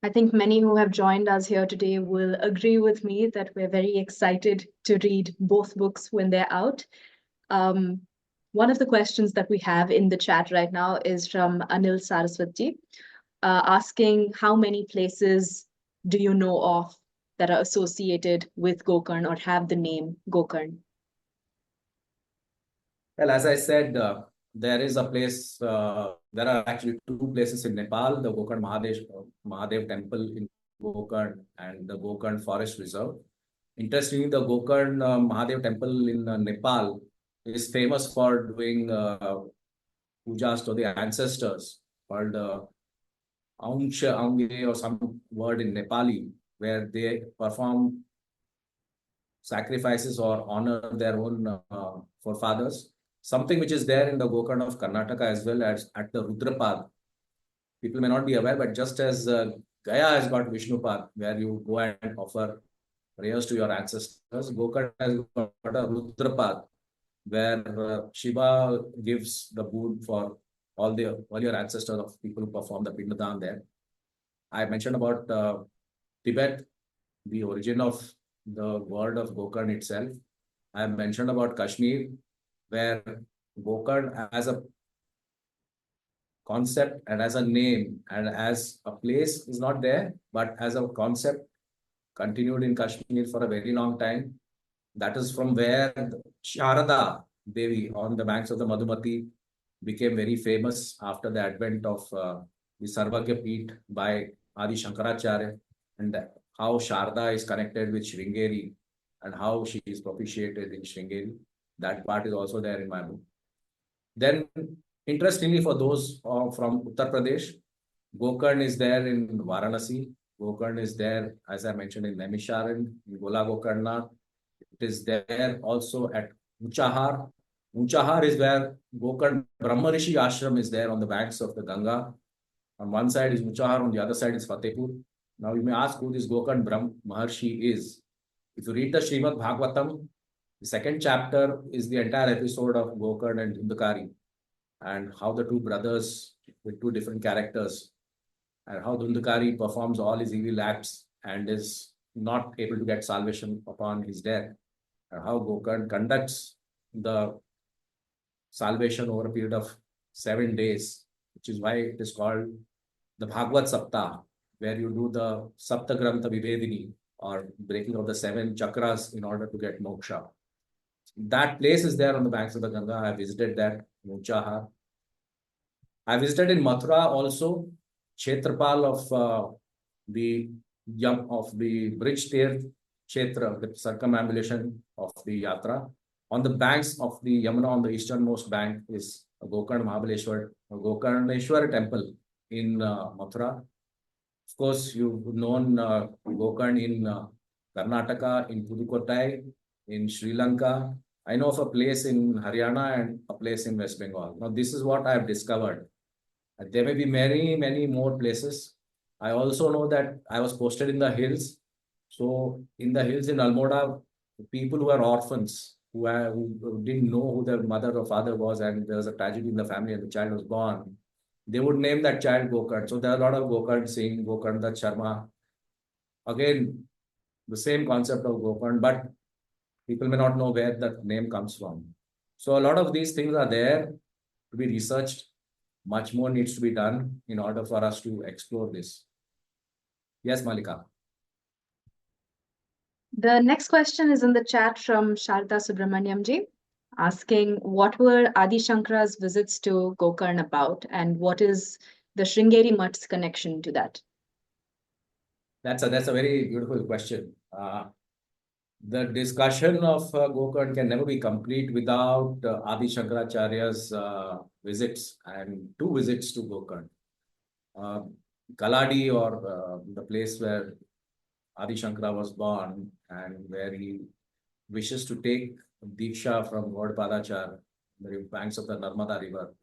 Speaker 1: I think many who have joined us here today will agree with me that we're very excited to read both books when they're out. One of the questions that we have in the chat right now is from Anil Saraswati, asking how many places do you know of that are associated with Gokarn or have the name Gokarn?
Speaker 2: Well, as I said, there is a place, there are actually two places in Nepal, the Gokarn Mahadev temple in Gokarn and the Gokarn Forest Reserve. Interestingly, the Gokarn Mahadev temple in Nepal is famous for doing pujas to the ancestors called Aungsha Aunge or some word in Nepali, where they perform sacrifices or honor their own forefathers. Something which is there in the Gokarn of Karnataka as well as at the Rudrapad. People may not be aware, but just as Gaya has got Vishnupad, where you go and offer prayers to your ancestors, Gokarn has got a Rudrapad, where Shiva gives the boon for all your ancestors of people who perform the Pindadan there. I mentioned about Tibet, the origin of the word of Gokarn itself. I mentioned about Kashmir, where Gokarn as a concept and as a name and as a place is not there, but as a concept continued in Kashmir for a very long time. That is from where Sharada Devi on the banks of the Madhumati became very famous after the advent of the Sarvagya Peeth by Adi Shankaracharya, and how Sharda is connected with Sringeri and how she is propitiated in Sringeri. That part is also there in my book. Then, interestingly, for those from Uttar Pradesh, Gokarn is there in Varanasi. Gokarn is there, as I mentioned, in Naimisharan, in Gola Gokarna. It is there also at Unchahar. Unchahar is where Gokarn Brahma Rishi Ashram is there on the banks of the Ganga. On one side is Unchahar, on the other side is Fatehpur. Now you may ask who this Gokarn Brahma Maharshi is. If you read the Shrimad Bhagwatam, the second chapter is the entire episode of Gokarn and Dhundakari, and how the two brothers with two different characters, and how Dhundakari performs all his evil acts and is not able to get salvation upon his death, and how Gokarn conducts the salvation over a period of 7 days, which is why it is called the Bhagwat Saptah, where you do the Saptagrantha Vivedini, or breaking of the 7 chakras in order to get moksha. That place is there on the banks of the Ganga. I visited that, Unchahar. I visited in Mathura also, Kshetrapal of the bridge Tirth Kshetra, the circumambulation of the Yatra. On the banks of the Yamuna, on the easternmost bank, is a Gokarneshwar temple in Mathura. Of course, you've known Gokarn in Karnataka, in Pudukkottai, in Sri Lanka. I know of a place in Haryana and a place in West Bengal. Now, this is what I have discovered. There may be many, many more places. I also know that I was posted in the hills. So, in the hills in Almora, people who are orphans, who didn't know who their mother or father was, and there was a tragedy in the family and the child was born, they would name that child Gokarn. So, there are a lot of Gokarn Singh, Gokarn Dutt Sharma. Again, the same concept of Gokarn, but people may not know where that name comes from. So a lot of these things are there to be researched. Much more needs to be done in order for us to explore this. Yes, Malika.
Speaker 1: The next question is in the chat from Sharda Subramaniam ji, asking what were Adi Shankara's visits to Gokarn about and what is the Sringeri Mutt's connection to that?
Speaker 2: That's a very beautiful question. The discussion of Gokarn can never be complete without Adi Shankaracharya's visits and two visits to Gokarn. Kaladi, or the place where Adi Shankara was born and where he wishes to take Diksha from Lord Padachar, the banks of the Narmada River.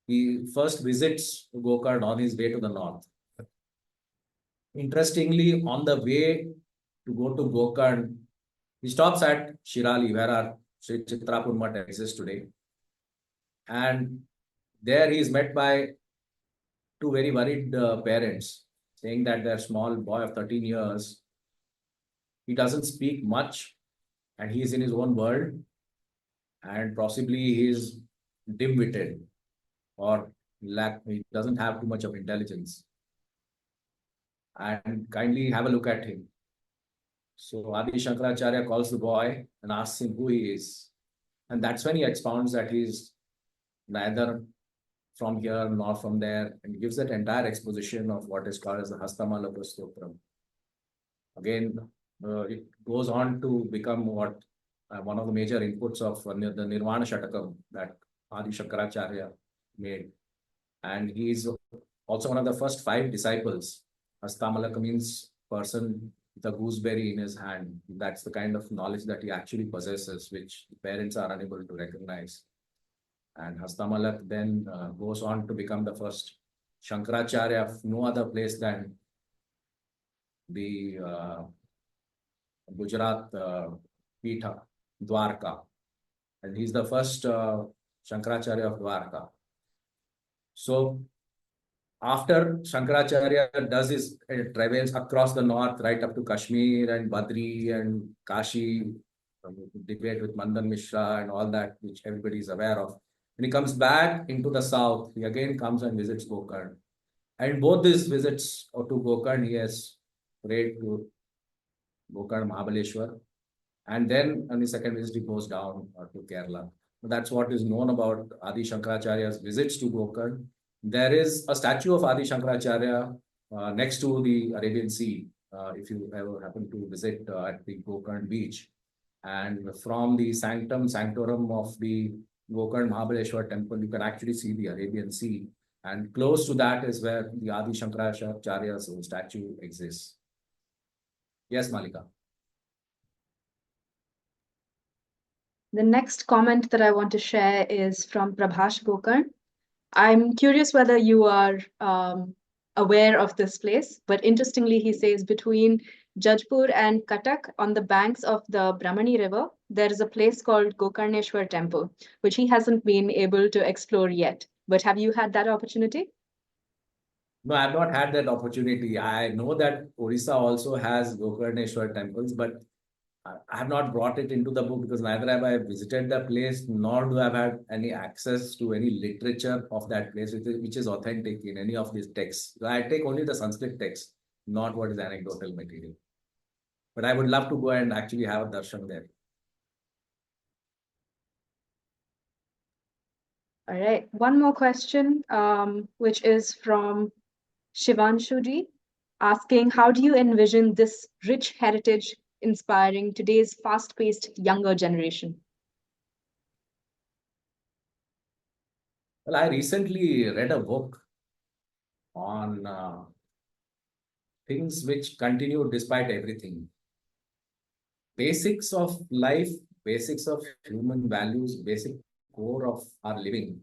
Speaker 2: He first visits Gokarn on his way to the north. Interestingly, on the way to go to Gokarn, he stops at Shirali, where our Sri Chitrapur Mutt exists today. And there he is met by two very worried parents, saying that their small boy of 13 years, he doesn't speak much and he is in his own world, and possibly he is dim-witted or he doesn't have too much of intelligence. And kindly have a look at him. So Adi Shankaracharya calls the boy and asks him who he is. And that's when he expounds that he is neither from here nor from there, and gives that entire exposition of what is called as the Hastamalaka Stotram. Again, it goes on to become what one of the major inputs of the Nirvana Shatakam that Adi Shankaracharya made. And he is also one of the first 5 disciples. Hastamalaka means person with a gooseberry in his hand. That's the kind of knowledge that he actually possesses, which the parents are unable to recognize. And Hastamalak then goes on to become the first Shankaracharya of no other place than the Gujarat Pitha, Dwarka. And he's the first Shankaracharya of Dwarka. So after Shankaracharya does his travels across the north, right up to Kashmir and Badri and Kashi, debate with Mandan Mishra and all that, which everybody is aware of. When he comes back into the south, he again comes and visits Gokarn. And both these visits to Gokarn, he has prayed to Gokarn Mahabhaleshwar. And then on the second visit, he goes down to Kerala. That's what is known about Adi Shankaracharya's visits to Gokarn. There is a statue of Adi Shankaracharya next to the Arabian Sea, if you ever happen to visit at the Gokarn beach. And from the sanctorum of the Gokarn Mahabhaleshwar temple, you can actually see the Arabian Sea. And close to that is where the Adi Shankaracharya's statue exists. Yes, Malika.
Speaker 1: The next comment that I want to share is from Prabhash Gokarn. I'm curious whether you are aware of this place, but interestingly, he says between Jajpur and Cuttack on the banks of the Brahmani River, there is a place called Gokarneshwar Temple, which he hasn't been able to explore yet. But have you had that opportunity?
Speaker 2: No, I've not had that opportunity. I know that Orissa also has Gokarneshwar temples, but I have not brought it into the book because neither have I visited the place, nor do I have had any access to any literature of that place, which is authentic in any of these texts. I take only the Sanskrit text, not what is anecdotal material. But I would love to go and actually have a darshan there.
Speaker 1: All right, one more question, which is from Shivanshuji, asking, how do you envision this rich heritage inspiring today's fast-paced younger generation?
Speaker 2: Well, I recently read a book on things which continue despite everything. Basics of life, basics of human values, basic core of our living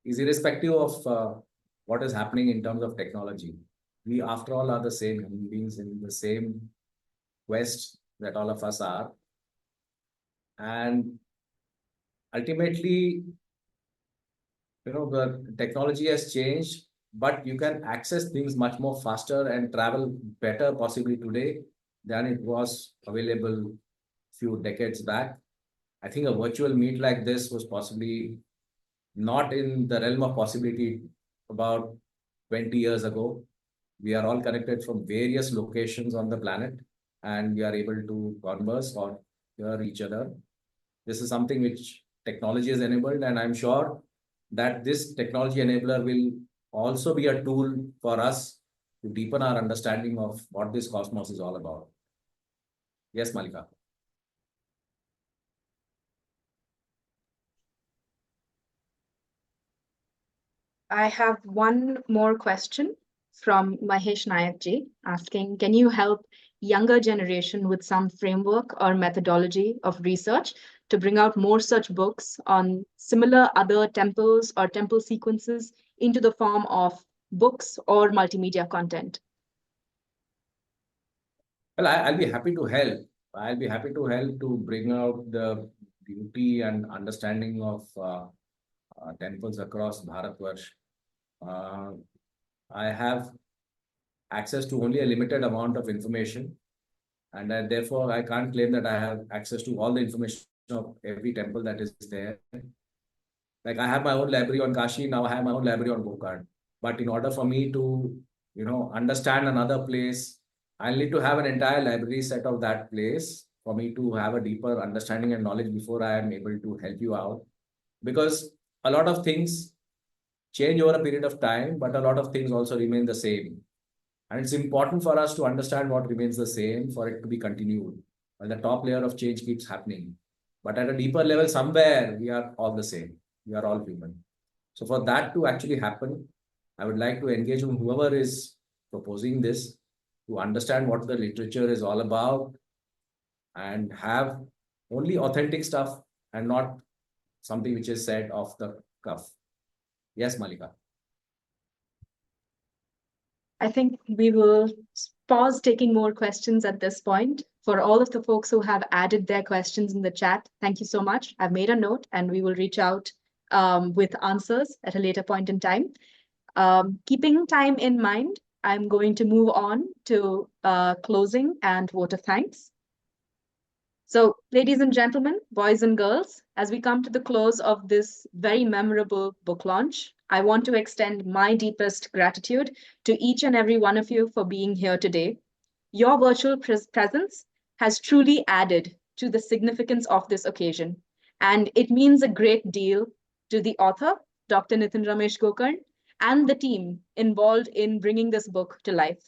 Speaker 2: is irrespective of what is happening in terms of technology. We, after all, are the same human beings in the same quest that all of us are. And ultimately, the technology has changed, but you can access things much more faster and travel better possibly today than it was available few decades back. I think a virtual meet like this was possibly not in the realm of possibility about 20 years ago. We are all connected from various locations on the planet and we are able to converse or hear each other. This is something which technology has enabled, and I'm sure that this technology enabler will also be a tool for us to deepen our understanding of what this cosmos is all about. Yes, Malika.
Speaker 1: I have one more question from Mahesh Nayak ji asking, can you help younger generation with some framework or methodology of research to bring out more such books on similar other temples or temple sequences into the form of books or multimedia content?
Speaker 2: Well, I'll be happy to help. I'll be happy to help to bring out the beauty and understanding of temples across Bharatvarsha. I have access to only a limited amount of information, and therefore I can't claim that I have access to all the information of every temple that is there. Like I have my own library on Kashi, now I have my own library on Gokarn. But in order for me to, understand another place, I'll need to have an entire library set of that place for me to have a deeper understanding and knowledge before I am able to help you out. Because a lot of things change over a period of time, but a lot of things also remain the same. And it's important for us to understand what remains the same for it to be continued. While the top layer of change keeps happening. But at a deeper level, somewhere we are all the same. We are all human. So for that to actually happen, I would like to engage with whoever is proposing this to understand what the literature is all about and have only authentic stuff and not something which is said off the cuff. Yes, Malika.
Speaker 1: I think we will pause taking more questions at this point. For all of the folks who have added their questions in the chat, thank you so much. I've made a note and we will reach out with answers at a later point in time. Keeping time in mind, I'm going to move on to closing and vote of thanks. So, ladies and gentlemen, boys and girls, as we come to the close of this very memorable book launch, I want to extend my deepest gratitude to each and every one of you for being here today. Your virtual presence has truly added to the significance of this occasion, and it means a great deal to the author, Dr. Nitin Ramesh Gokarn, and the team involved in bringing this book to life.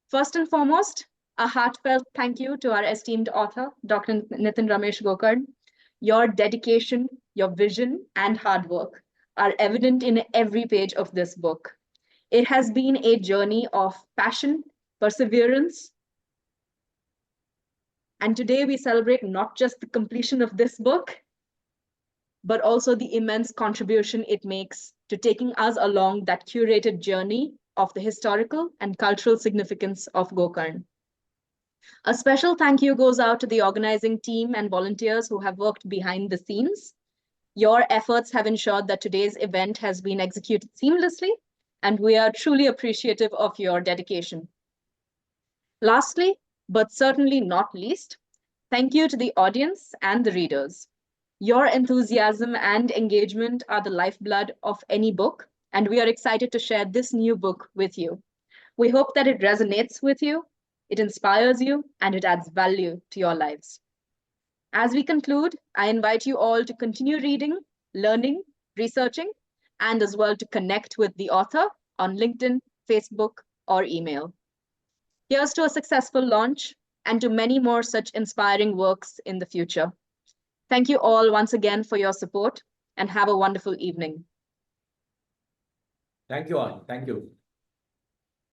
Speaker 1: First and foremost, a heartfelt thank you to our esteemed author, Dr. Nitin Ramesh Gokarn. Your dedication, your vision, and hard work are evident in every page of this book. It has been a journey of passion, perseverance, and today we celebrate not just the completion of this book, but also the immense contribution it makes to taking us along that curated journey of the historical and cultural significance of Gokarn. A special thank you goes out to the organizing team and volunteers who have worked behind the scenes. Your efforts have ensured that today's event has been executed seamlessly, and we are truly appreciative of your dedication. Lastly, but certainly not least, thank you to the audience and the readers. Your enthusiasm and engagement are the lifeblood of any book, and we are excited to share this new book with you. We hope that it resonates with you, it inspires you, and it adds value to your lives. As we conclude, I invite you all to continue reading, learning, researching, and as well to connect with the author on LinkedIn, Facebook, or email. Here's to a successful launch and to many more such inspiring works in the future. Thank you all once again for your support and have a wonderful evening.
Speaker 2: Thank you all. Thank you.